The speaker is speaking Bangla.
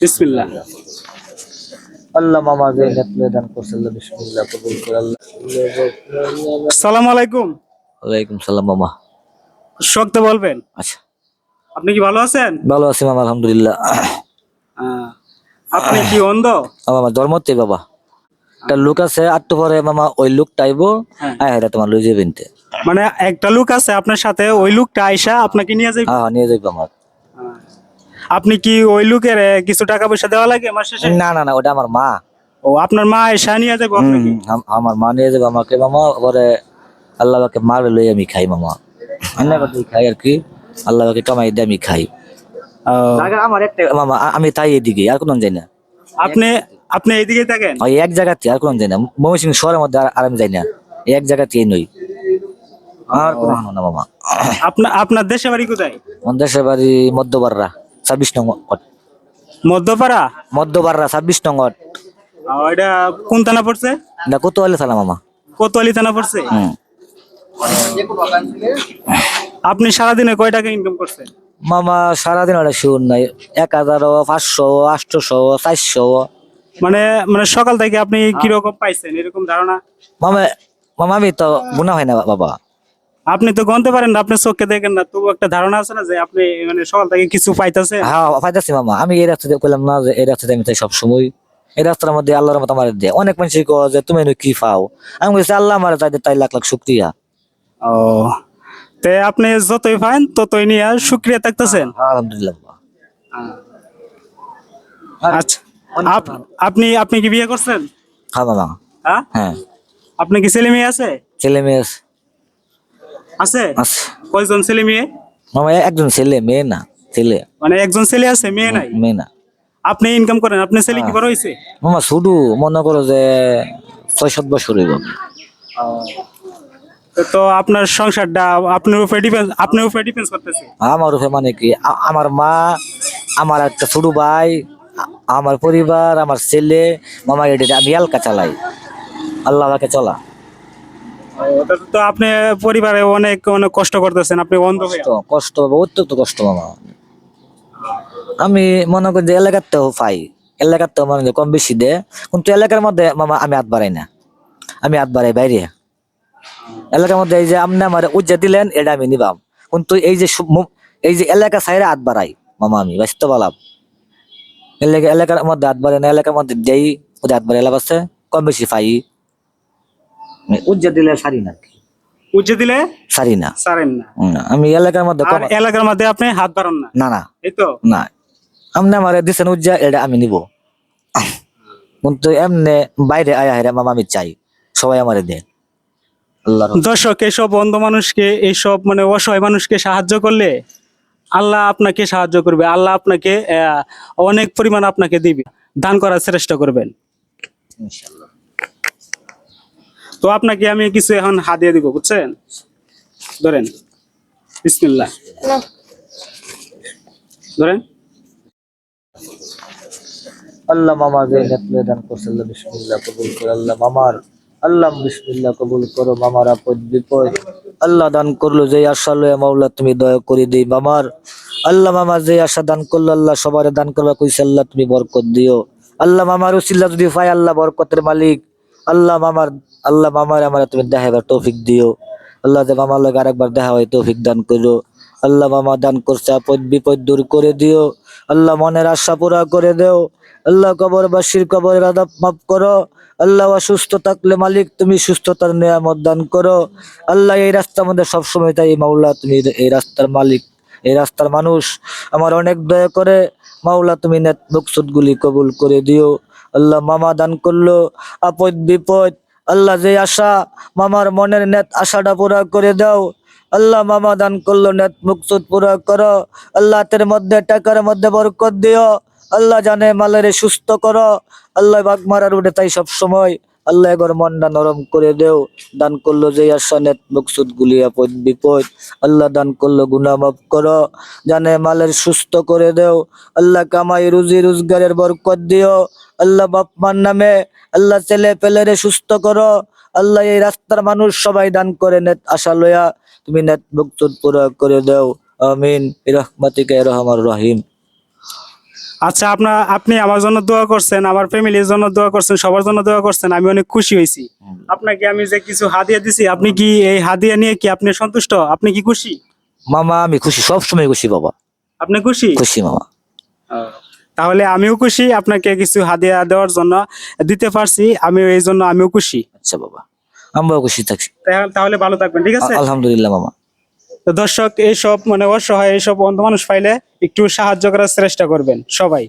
বিসমিল্লাহ। আল্লাহ মামা যে নেতলে দান করছে আল্লাহ বিসমিল্লাহ কবুল করে আল্লাহ। আসসালামু আলাইকুম। ওয়ালাইকুম সালাম মামা। শক্ত বলবেন। আচ্ছা, আপনি কি ভালো আছেন? ভালো আছি মামা আলহামদুলিল্লাহ। আহ, আপনি কি অন্ধ? মামা ধর্মতে বাবা একটা লোক আছে আটটু পরে মামা ওই লোকটা আইবো। হ্যাঁ। হ্যাঁ হ্যাঁ তোমার লই যাবেন তে। মানে একটা লোক আছে আপনার সাথে, ওই লোকটা আইসা আপনাকে নিয়ে যাবে। হ্যাঁ হ্যাঁ, নিয়ে যাইবো আমার। আপনি কি ওই লোকের কিছু টাকা পয়সা দেওয়া লাগে মাস শেষে? না না না, ওটা আমার মা। ও, আপনার মা আইসা নিয়ে যাবে হুম আপনাকে? আমার মা নিয়ে যাবে আমাকে মামা। পরে আল্লাহ পাকে মারে লই আমি খাই মামা। আল্লাহ পাকে খাই আর কি। আল্লাহ পাকে কামাই দিয়ে আমি খাই। ও, আমার একটা মামা আমি তাই এদিকে আর কোন যাই না। আপনি আপনি এইদিকে থাকেন? ওই এক জায়গাতে আর কোন যাই না। ময়মনসিংহ শহরের মধ্যে আর আমি যাই না। এই এক জায়গাতেই নই আর কোন না মামা। আপনার আপনার দেশে বাড়ি কোথায়? আমার দেশের বাড়ি মধ্যবাররা 26 নং ওয়ার্ড। মধ্যপাড়া? মধ্যবাররা 26 নং ওয়ার্ড। এটা কোন থানা পড়ছে? না কোতোয়ালি থানা মামা। কোতোয়ালি থানা পড়ছে? হুম। আপনি সারাদিনে কয় টাকা ইনকাম করছেন? মামা সারাদিন ওটা শিওর নাই। 1000, 500, 800, 400। মানে মানে সকাল থেকে আপনি কিরকম পাইছেন এরকম ধারণা? মামা মামা আমি তো গুণা হয় না বাবা। আপনি তো গনতে পারেন না, আপনি চোখে দেখেন না, তবু একটা ধারণা আছে না যে আপনি মানে সকাল থেকে কিছু পাইতেছেন। হ্যাঁ পাইতাছি মামা। আমি এই রাস্তাতে কইলাম না যে এই রাস্তাতে আমি তাই সবসময়। এই রাস্তার মধ্যে আল্লাহর মত আমার দেয়। অনেক মানুষই কয় যে তুমি এনে কি পাও। আমি বলছি আল্লাহ আমার তাই লাখ লাখ শুকরিয়া। ও, তে আপনি যতই পান ততই নিয়ে শুক্রিয়া থাকতেছেন। আলহামদুলিল্লাহ বাবা। আচ্ছা, আপনি আপনি কি বিয়ে করছেন? হ্যাঁ মামা। হ্যাঁ, হ্যাঁ আপনি কি ছেলে মেয়ে আছে? ছেলে মেয়ে আছে। আছে? আছে। কয়জন ছেলে মেয়ে? মামা একজন ছেলে, মেয়ে না। ছেলে। মানে একজন ছেলে আছে, মেয়ে নাই? মেয়ে না। আপনি ইনকাম করেন, আপনার ছেলে কি বড় হয়েছে? মামা শুধু মনে করো যে 6-7 বছর হইব। তো আপনার সংসারটা আপনার উপরে ডিপেন্ড করতেছে। আমার উপরে মানে কি আমার মা, আমার একটা ছোট ভাই, আমার পরিবার, আমার ছেলে মামা এটা আমি হালকা চালাই। আল্লাহ আমাকে চলা। তো আপনি পরিবারে অনেক অনেক কষ্ট করতেছেন, আপনি অন্ধ হয়ে। কষ্ট কষ্ট অত্যন্ত কষ্ট মামা। আমি মনে করি যে এলাকাতেও পাই, এলাকাতেও মনে করি কম বেশি দে, কিন্তু এলাকার মধ্যে মামা আমি হাত বাড়াই না। আমি হাত বাড়াই বাইরে। এলাকার মধ্যে এই যে আপনি আমার উজ্জা দিলেন এটা আমি নিবাম, কিন্তু এই যে এলাকা সাইরে হাত বাড়াই মামা আমি ব্যস্ত বলাম। এলাকার মধ্যে হাত বাড়াই না, এলাকার মধ্যে দেই ওদের হাত বাড়াই লাভ আছে, কম বেশি পাই। উজ্জা দিলে সারি না, উজ্জে দিলে সারি না। সারেন না। আমি এলাকার মধ্যে আর এলাকার মধ্যে আপনি হাত বাড়ান না? না না এই তো। না, আপনি আমার দিচ্ছেন উজ্জা এটা আমি নিব, কিন্তু এমনি বাইরে আয়া হেরা মামা আমি চাই সবাই আমারে দেয়। আল্লাহর দর্শক, এইসব অন্ধ মানুষকে, এইসব মানে অসহায় মানুষকে সাহায্য করলে আল্লাহ আপনাকে সাহায্য করবে। আল্লাহ আপনাকে অনেক পরিমাণ আপনাকে দিবে। দান করার চেষ্টা করবেন। ইনশাআল্লাহ। তো আপনাকে আমি কিছু এখন হাদিয়া দিব, বুঝছেন? ধরেন, বিসমিল্লাহ ধরেন। আল্লাহ মামা যে নেতলে দান করছে আল্লাহ বিসমিল্লাহ কবুল করে আল্লাহ মামার। আল্লাহ বিসমিল্লাহ কবুল করো মামার আপদ বিপদ। আল্লাহ দান করলো যে আশা লয়ে মাওলা তুমি দয়া করে দিই মামার। আল্লাহ মামা যে আশা দান করলো আল্লাহ সবার দান করবা কইছে আল্লাহ তুমি বরকত দিও। আল্লাহ মামার উসিলা যদি পাই আল্লাহ বরকতের মালিক। আল্লাহ মামার আমার তুমি দেখাবার তৌফিক দিও। আল্লাহ যে মামার লগে আরেকবার দেখা হয় তৌফিক দান করো। আল্লাহ মামা দান করছে আপদ বিপদ দূর করে দিও। আল্লাহ মনের আশা পুরা করে দেও। আল্লাহ কবরবাসীর কবরের আযাব মাফ করো। আল্লাহ অসুস্থ থাকলে মালিক তুমি সুস্থতার নিয়ামত দান করো। আল্লাহ এই রাস্তার মধ্যে সবসময় তাই মাওলা তুমি এই রাস্তার মালিক, এই রাস্তার মানুষ আমার অনেক দয়া করে মাওলা তুমি নেত মকসুদ গুলি কবুল করে দিও। আল্লাহ মামা দান করলো আপদ বিপদ, আল্লাহ যে আশা মামার মনের নেত আশাটা পুরা করে দাও। আল্লাহ মামা দান করলো নেত মকসুদ পুরা করো। আল্লাহ হাতের মধ্যে টাকার মধ্যে বরকত দিও। আল্লাহ জানে মালেরে সুস্থ করো। আল্লাহ বাগ মারার উঠে তাই সব সময় আল্লাহ এগর মনটা নরম করে দেও। দান করলো যে আশা নেত মকসুদ গুলি আপদ বিপদ, আল্লাহ দান করলো গুনাহ মাফ করো। জানে মালের সুস্থ করে দেও। আল্লাহ কামাই রুজি রোজগারের বরকত দিও। আল্লাহ বাপ মার নামে আল্লাহ ছেলে পেলেরে সুস্থ করো। আল্লাহ এই রাস্তার মানুষ সবাই দান করে নেত আশা লয়া তুমি নেত মকসুদ পুরা করে দেও। আমিন। রহমাতিকা রহমান রহিম। আচ্ছা, আপনি আমার জন্য দোয়া করছেন, আমার ফ্যামিলির জন্য দোয়া করছেন, সবার জন্য দোয়া করছেন, আমি অনেক খুশি হয়েছি। আপনাকে আমি যে কিছু হাদিয়া দিছি, আপনি কি এই হাদিয়া নিয়ে কি আপনি সন্তুষ্ট? আপনি কি খুশি? মামা আমি খুশি, সব সময় খুশি বাবা, আপনি খুশি? খুশি মামা। তাহলে আমিও খুশি, আপনাকে কিছু হাদিয়া দেওয়ার জন্য দিতে পারছি, আমি এই জন্য আমিও খুশি। আচ্ছা বাবা, আমরাও খুশি থাকছি। তাহলে ভালো থাকবেন, ঠিক আছে? আলহামদুলিল্লাহ মামা। তো দর্শক, এইসব মানে অসহায় এইসব অন্ধ মানুষ পাইলে একটু সাহায্য করার চেষ্টা করবেন সবাই।